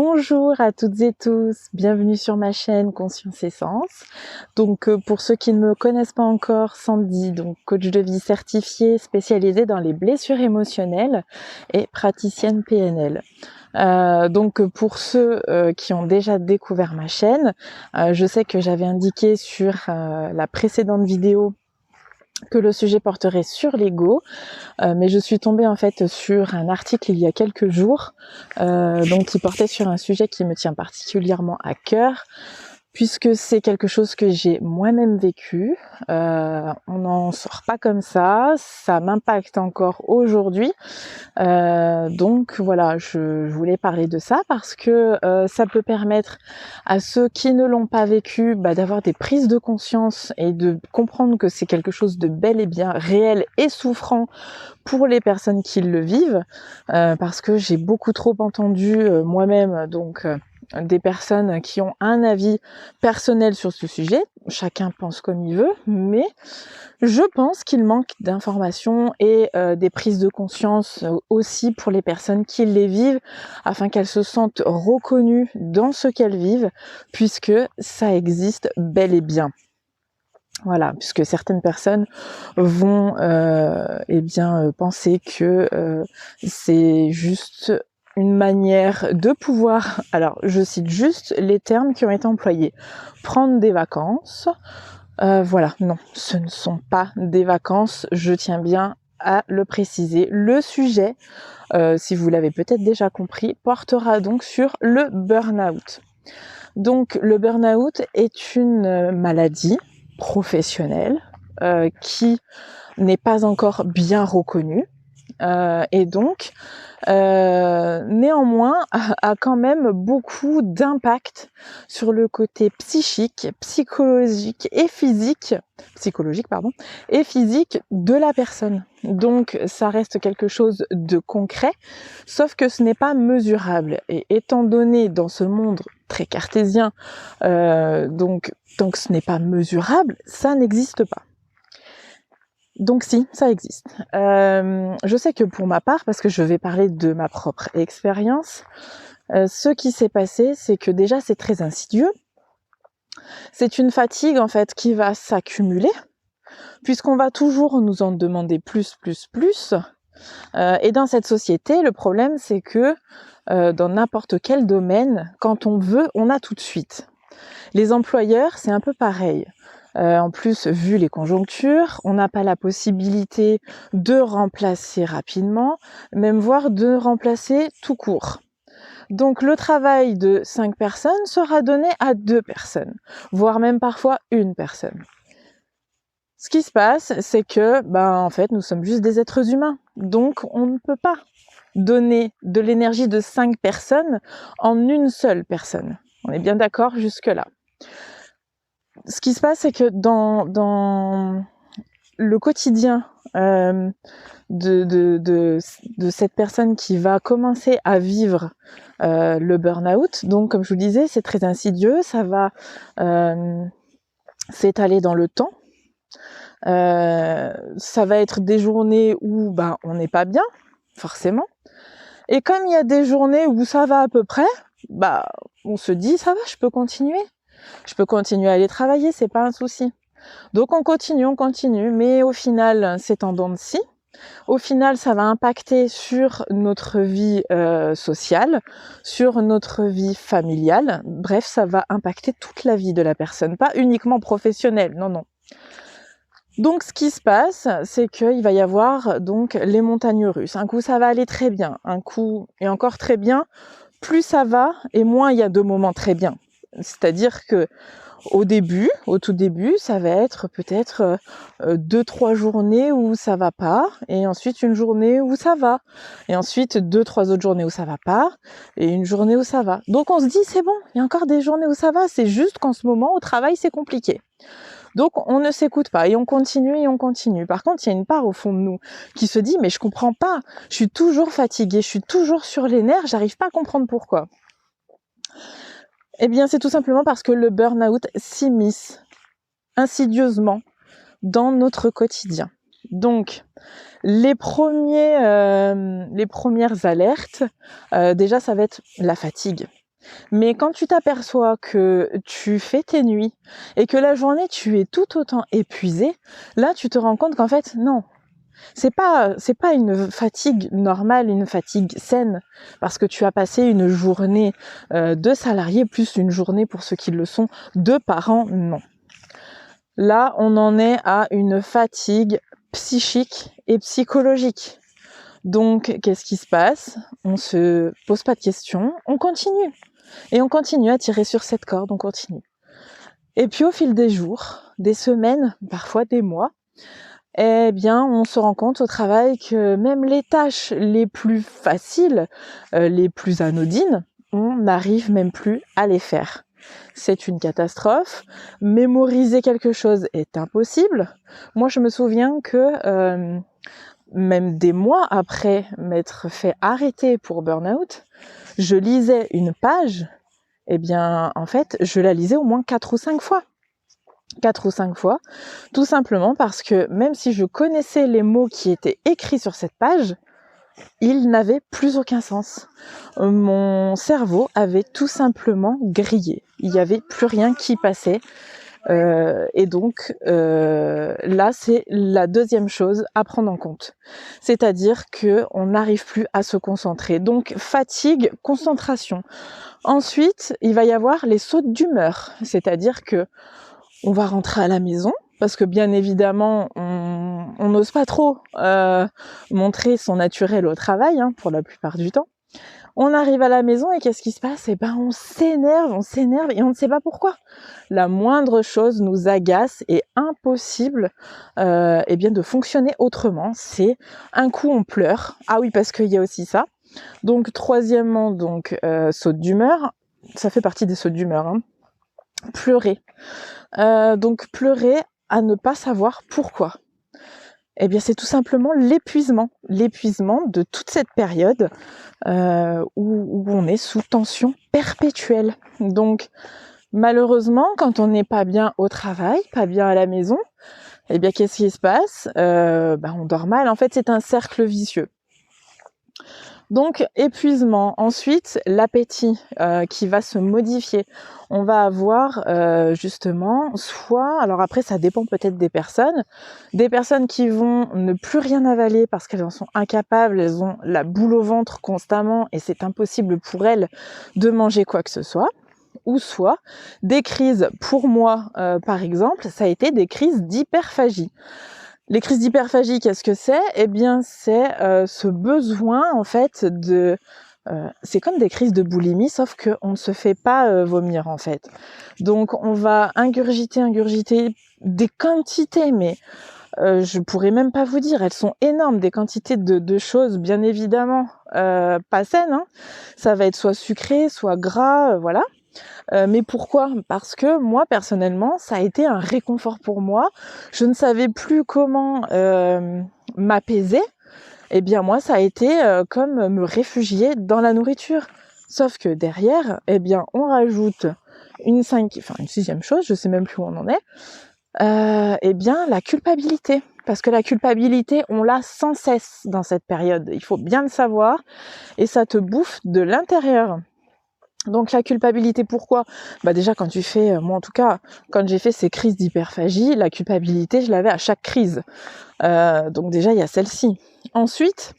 Bonjour à toutes et tous, bienvenue sur ma chaîne Conscience Essence. Donc pour ceux qui ne me connaissent pas encore, Sandy, donc coach de vie certifiée spécialisée dans les blessures émotionnelles et praticienne PNL. Donc pour ceux qui ont déjà découvert ma chaîne, je sais que j'avais indiqué sur la précédente vidéo que le sujet porterait sur l'ego, mais je suis tombée en fait sur un article il y a quelques jours, donc qui portait sur un sujet qui me tient particulièrement à cœur, puisque c'est quelque chose que j'ai moi-même vécu. On n'en sort pas comme ça m'impacte encore aujourd'hui. Donc voilà, je voulais parler de ça parce que ça peut permettre à ceux qui ne l'ont pas vécu d'avoir des prises de conscience et de comprendre que c'est quelque chose de bel et bien réel et souffrant pour les personnes qui le vivent, parce que j'ai beaucoup trop entendu moi-même des personnes qui ont un avis personnel sur ce sujet. Chacun pense comme il veut, mais je pense qu'il manque d'informations et des prises de conscience aussi pour les personnes qui les vivent, afin qu'elles se sentent reconnues dans ce qu'elles vivent, puisque ça existe bel et bien. Voilà, puisque certaines personnes vont penser que c'est juste une manière de pouvoir, alors je cite juste les termes qui ont été employés, prendre des vacances. Voilà, non, ce ne sont pas des vacances, je tiens bien à le préciser. Le sujet, si vous l'avez peut-être déjà compris, portera donc sur le burn-out. Donc le burn-out est une maladie professionnelle qui n'est pas encore bien reconnue et donc néanmoins a quand même beaucoup d'impact sur le côté psychique et physique de la personne. Donc ça reste quelque chose de concret, sauf que ce n'est pas mesurable. Et étant donné dans ce monde très cartésien, donc tant que ce n'est pas mesurable, ça n'existe pas. Donc si, ça existe. Je sais que pour ma part, parce que je vais parler de ma propre expérience, ce qui s'est passé, c'est que déjà c'est très insidieux. C'est une fatigue en fait qui va s'accumuler, puisqu'on va toujours nous en demander plus. Et dans cette société, le problème c'est que dans n'importe quel domaine, quand on veut, on a tout de suite. Les employeurs, c'est un peu pareil. En plus, vu les conjonctures, on n'a pas la possibilité de remplacer rapidement, même voire de remplacer tout court. Donc le travail de 5 personnes sera donné à 2 personnes, voire même parfois 1 personne. Ce qui se passe, c'est que, en fait, nous sommes juste des êtres humains. Donc on ne peut pas donner de l'énergie de 5 personnes en une seule personne. On est bien d'accord jusque-là. Ce qui se passe, c'est que dans le quotidien de cette personne qui va commencer à vivre le burn-out, donc comme je vous disais, c'est très insidieux, ça va s'étaler dans le temps. Ça va être des journées où on n'est pas bien, forcément. Et comme il y a des journées où ça va à peu près, on se dit ça va, je peux continuer à aller travailler, c'est pas un souci. Donc on continue, mais au final c'est en dents de scie. Au final ça va impacter sur notre vie sociale, sur notre vie familiale, bref ça va impacter toute la vie de la personne, pas uniquement professionnelle, non. Donc ce qui se passe, c'est qu'il va y avoir donc les montagnes russes. Un coup ça va aller très bien, un coup et encore très bien, plus ça va et moins il y a de moments très bien. C'est-à-dire que au tout début, ça va être peut-être 2-3 journées où ça va pas, et ensuite une journée où ça va, et ensuite 2-3 autres journées où ça va pas, et une journée où ça va. Donc on se dit c'est bon, il y a encore des journées où ça va, c'est juste qu'en ce moment au travail c'est compliqué. Donc on ne s'écoute pas et on continue. Par contre, il y a une part au fond de nous qui se dit mais je comprends pas, je suis toujours fatiguée, je suis toujours sur les nerfs, j'arrive pas à comprendre pourquoi. Eh bien, c'est tout simplement parce que le burn-out s'immisce insidieusement dans notre quotidien. Donc, les premières alertes, déjà, ça va être la fatigue. Mais quand tu t'aperçois que tu fais tes nuits et que la journée tu es tout autant épuisé, là tu te rends compte qu'en fait non, c'est pas une fatigue normale, une fatigue saine, parce que tu as passé une journée de salarié plus une journée pour ceux qui le sont de parents, non. Là, on en est à une fatigue psychique et psychologique. Donc, qu'est-ce qui se passe? On se pose pas de questions, on continue. Et on continue à tirer sur cette corde, on continue. Et puis au fil des jours, des semaines, parfois des mois, eh bien, on se rend compte au travail que même les tâches les plus faciles, les plus anodines, on n'arrive même plus à les faire. C'est une catastrophe. Mémoriser quelque chose est impossible. Moi, je me souviens que même des mois après m'être fait arrêter pour burn-out, je lisais une page, eh bien, en fait, je la lisais au moins 4 ou 5 fois. 4 ou 5 fois, tout simplement parce que même si je connaissais les mots qui étaient écrits sur cette page, ils n'avaient plus aucun sens. Mon cerveau avait tout simplement grillé. Il n'y avait plus rien qui passait. Et donc, là, c'est la deuxième chose à prendre en compte. C'est-à-dire qu'on n'arrive plus à se concentrer. Donc, fatigue, concentration. Ensuite, il va y avoir les sautes d'humeur. C'est-à-dire que on va rentrer à la maison, parce que bien évidemment, on n'ose pas trop montrer son naturel au travail, hein, pour la plupart du temps. On arrive à la maison et qu'est-ce qui se passe? Eh ben, on s'énerve et on ne sait pas pourquoi. La moindre chose nous agace et impossible eh bien, de fonctionner autrement. C'est un coup on pleure. Ah oui, parce qu'il y a aussi ça. Donc, troisièmement, saute d'humeur. Ça fait partie des sautes d'humeur, hein. Pleurer. Donc pleurer à ne pas savoir pourquoi. Eh bien, c'est tout simplement l'épuisement de toute cette période où on est sous tension perpétuelle. Donc, malheureusement, quand on n'est pas bien au travail, pas bien à la maison, eh bien, qu'est-ce qui se passe? On dort mal. En fait, c'est un cercle vicieux. Donc, épuisement. Ensuite, l'appétit qui va se modifier. On va avoir justement soit, alors après ça dépend peut-être des personnes qui vont ne plus rien avaler parce qu'elles en sont incapables, elles ont la boule au ventre constamment et c'est impossible pour elles de manger quoi que ce soit. Ou soit des crises, pour moi par exemple, ça a été des crises d'hyperphagie. Les crises d'hyperphagie, qu'est-ce que c'est? Eh bien, c'est ce besoin, en fait, c'est comme des crises de boulimie, sauf qu'on ne se fait pas vomir, en fait. Donc, on va ingurgiter des quantités, mais je pourrais même pas vous dire, elles sont énormes, des quantités de choses, bien évidemment, pas saines, hein. Ça va être soit sucré, soit gras, voilà. Mais pourquoi? Parce que moi, personnellement, ça a été un réconfort pour moi. Je ne savais plus comment m'apaiser. Eh bien, moi, ça a été comme me réfugier dans la nourriture. Sauf que derrière, eh bien, on rajoute une sixième chose, je sais même plus où on en est. Eh bien, la culpabilité. Parce que la culpabilité, on l'a sans cesse dans cette période. Il faut bien le savoir. Et ça te bouffe de l'intérieur. Donc la culpabilité, pourquoi? Déjà quand tu fais, moi en tout cas, quand j'ai fait ces crises d'hyperphagie, la culpabilité, je l'avais à chaque crise. Donc déjà, il y a celle-ci. Ensuite,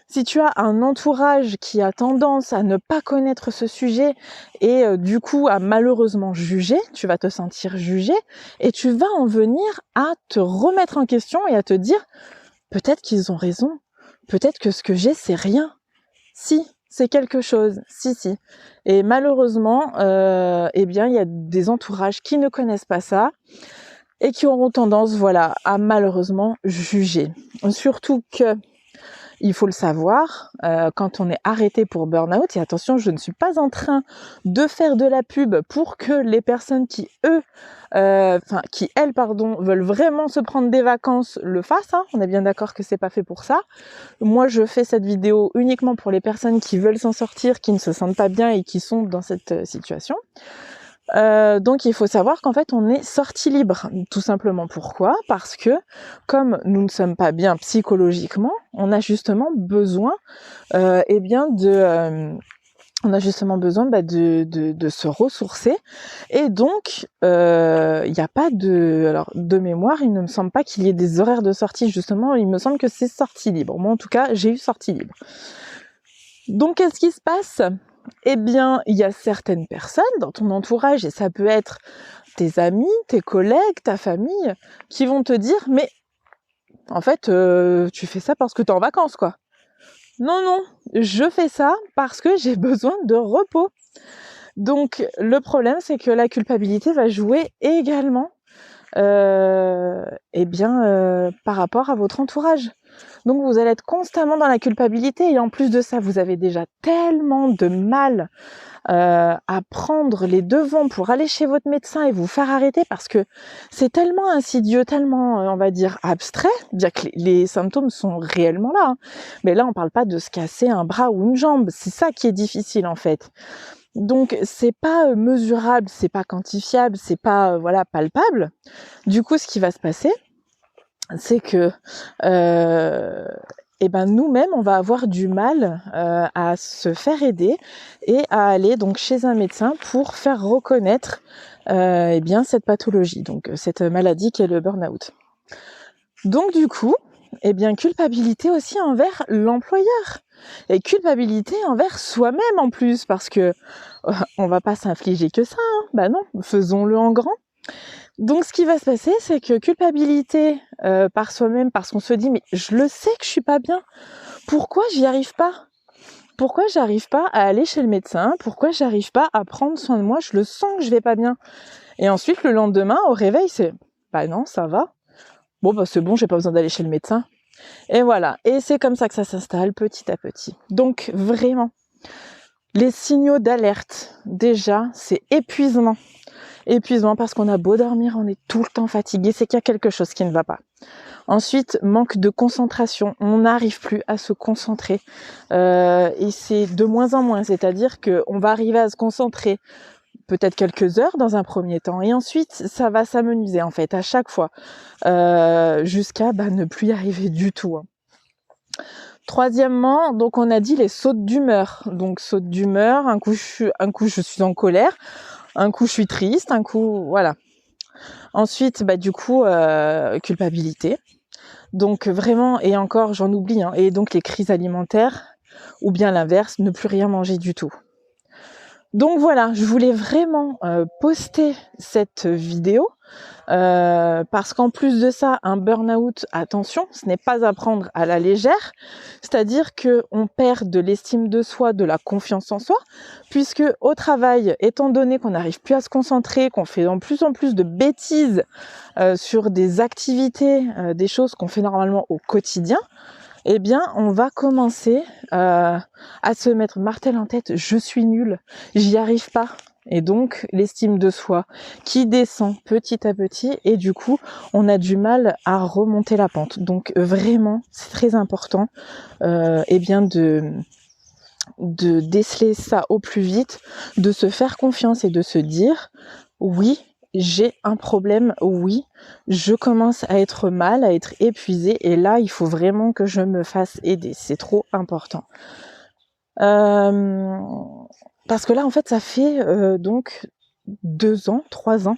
si tu as un entourage qui a tendance à ne pas connaître ce sujet et du coup à malheureusement juger, tu vas te sentir jugé et tu vas en venir à te remettre en question et à te dire peut-être qu'ils ont raison, peut-être que ce que j'ai c'est rien. Si, c'est quelque chose, si. Et malheureusement, eh bien, il y a des entourages qui ne connaissent pas ça et qui auront tendance, voilà, à malheureusement juger. Surtout que, il faut le savoir, quand on est arrêté pour burn-out, et attention, je ne suis pas en train de faire de la pub pour que les personnes qui, elles, veulent vraiment se prendre des vacances, le fassent, hein. On est bien d'accord que c'est pas fait pour ça. Moi, je fais cette vidéo uniquement pour les personnes qui veulent s'en sortir, qui ne se sentent pas bien et qui sont dans cette situation. Donc il faut savoir qu'en fait on est sorti libre, tout simplement. Pourquoi? Parce que comme nous ne sommes pas bien psychologiquement, on a justement besoin on a justement besoin de se ressourcer. Et donc, il n'y a pas de... Alors, de mémoire, il ne me semble pas qu'il y ait des horaires de sortie, justement. Il me semble que c'est sortie libre. Moi, en tout cas, j'ai eu sortie libre. Donc, qu'est-ce qui se passe ? Eh bien, il y a certaines personnes dans ton entourage, et ça peut être tes amis, tes collègues, ta famille, qui vont te dire « Mais, en fait, tu fais ça parce que t'es en vacances, quoi. » Non, non, je fais ça parce que j'ai besoin de repos. Donc, le problème, c'est que la culpabilité va jouer également par rapport à votre entourage. Donc, vous allez être constamment dans la culpabilité et en plus de ça, vous avez déjà tellement de mal à prendre les devants pour aller chez votre médecin et vous faire arrêter parce que c'est tellement insidieux, tellement, on va dire, abstrait, bien que les symptômes sont réellement là. Hein. Mais là, on parle pas de se casser un bras ou une jambe. C'est ça qui est difficile, en fait. Donc, c'est pas mesurable, c'est pas quantifiable, c'est pas, palpable. Du coup, ce qui va se passer, c'est que nous-mêmes, on va avoir du mal à se faire aider et à aller donc chez un médecin pour faire reconnaître cette pathologie, donc cette maladie qui est le burn-out. Donc du coup, culpabilité aussi envers l'employeur et culpabilité envers soi-même en plus, parce que on va pas s'infliger que ça, hein. Bah non, faisons-le en grand. Donc, ce qui va se passer, c'est que culpabilité par soi-même, parce qu'on se dit « mais je le sais que je suis pas bien. Pourquoi j'y arrive pas ? Pourquoi j'arrive pas à aller chez le médecin ? Pourquoi j'arrive pas à prendre soin de moi ? Je le sens que je vais pas bien. » Et ensuite, le lendemain, au réveil, c'est « bah non, ça va. Bon, bah c'est bon, j'ai pas besoin d'aller chez le médecin. » Et voilà. Et c'est comme ça que ça s'installe petit à petit. Donc, vraiment, les signaux d'alerte, déjà, c'est épuisement. Épuisement parce qu'on a beau dormir, on est tout le temps fatigué, c'est qu'il y a quelque chose qui ne va pas. Ensuite, manque de concentration, on n'arrive plus à se concentrer et c'est de moins en moins, c'est-à-dire qu'on va arriver à se concentrer peut-être quelques heures dans un premier temps et ensuite ça va s'amenuiser en fait à chaque fois jusqu'à ne plus y arriver du tout. Hein. Troisièmement, donc on a dit les sautes d'humeur. Donc sautes d'humeur, un coup je suis en colère, un coup je suis triste, un coup voilà. Ensuite, culpabilité. Donc vraiment, et encore j'en oublie, hein, et donc les crises alimentaires, ou bien l'inverse, ne plus rien manger du tout. Donc voilà, je voulais vraiment poster cette vidéo parce qu'en plus de ça, un burn-out, attention, ce n'est pas à prendre à la légère, c'est-à-dire qu'on perd de l'estime de soi, de la confiance en soi, puisque au travail, étant donné qu'on n'arrive plus à se concentrer, qu'on fait de plus en plus de bêtises sur des activités, des choses qu'on fait normalement au quotidien, on va commencer à se mettre martel en tête, je suis nulle, j'y arrive pas. Et donc, l'estime de soi qui descend petit à petit et du coup, on a du mal à remonter la pente. Donc, vraiment, c'est très important de déceler ça au plus vite, de se faire confiance et de se dire, oui, j'ai un problème, oui, je commence à être mal, à être épuisée et là, il faut vraiment que je me fasse aider. C'est trop important. Parce que là, en fait, ça fait donc 2 ans, 3 ans.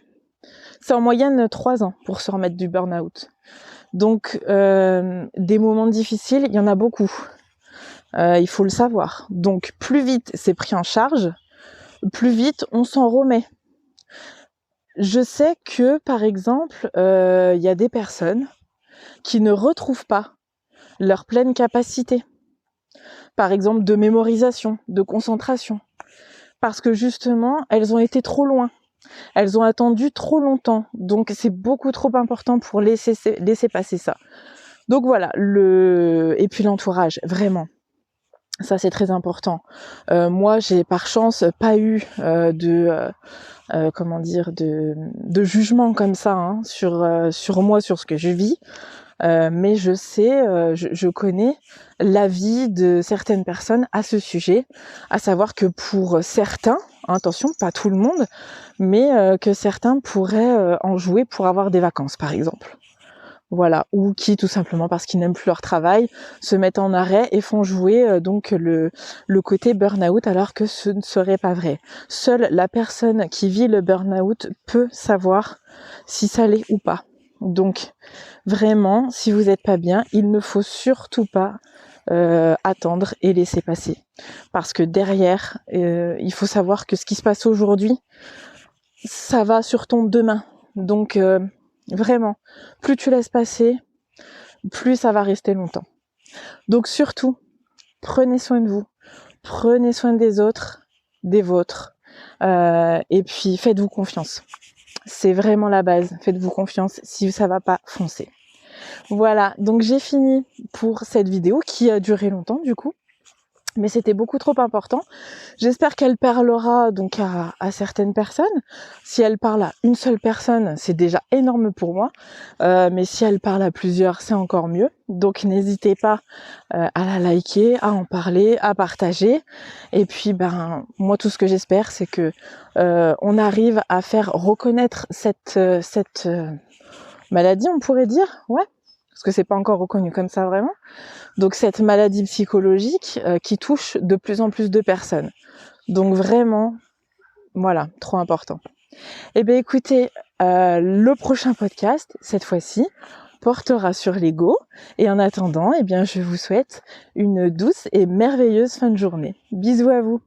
C'est en moyenne 3 ans pour se remettre du burn-out. Donc, des moments difficiles, il y en a beaucoup. Il faut le savoir. Donc, plus vite c'est pris en charge, plus vite on s'en remet. Je sais que, par exemple, il y a des personnes qui ne retrouvent pas leur pleine capacité. Par exemple, de mémorisation, de concentration. Parce que justement, elles ont été trop loin. Elles ont attendu trop longtemps. Donc, c'est beaucoup trop important pour laisser passer ça. Donc voilà, et puis l'entourage, vraiment. Ça, c'est très important. Moi, j'ai par chance pas eu de jugement comme ça hein, sur moi, sur ce que je vis. Mais je sais, je connais l'avis de certaines personnes à ce sujet, à savoir que pour certains, attention, pas tout le monde, mais que certains pourraient en jouer pour avoir des vacances, par exemple. Voilà, ou qui tout simplement parce qu'ils n'aiment plus leur travail se mettent en arrêt et font jouer donc le côté burn-out alors que ce ne serait pas vrai. Seule la personne qui vit le burn-out peut savoir si ça l'est ou pas. Donc vraiment, si vous n'êtes pas bien, il ne faut surtout pas attendre et laisser passer. Parce que derrière, il faut savoir que ce qui se passe aujourd'hui, ça va sur ton demain. Donc vraiment, plus tu laisses passer, plus ça va rester longtemps. Donc surtout, prenez soin de vous, prenez soin des autres, des vôtres, et puis faites-vous confiance. C'est vraiment la base, faites-vous confiance. Si ça va pas, foncez. Voilà, donc j'ai fini pour cette vidéo qui a duré longtemps du coup, mais c'était beaucoup trop important. J'espère qu'elle parlera donc à certaines personnes. Si elle parle à une seule personne, c'est déjà énorme pour moi, mais si elle parle à plusieurs, c'est encore mieux. Donc n'hésitez pas à la liker, à en parler, à partager. Et puis moi tout ce que j'espère, c'est que on arrive à faire reconnaître cette maladie, on pourrait dire, ouais, parce que c'est pas encore reconnu comme ça vraiment. Donc cette maladie psychologique qui touche de plus en plus de personnes. Donc vraiment, voilà, trop important. Eh bien écoutez, le prochain podcast, cette fois-ci, portera sur l'ego. Et en attendant, eh bien je vous souhaite une douce et merveilleuse fin de journée. Bisous à vous.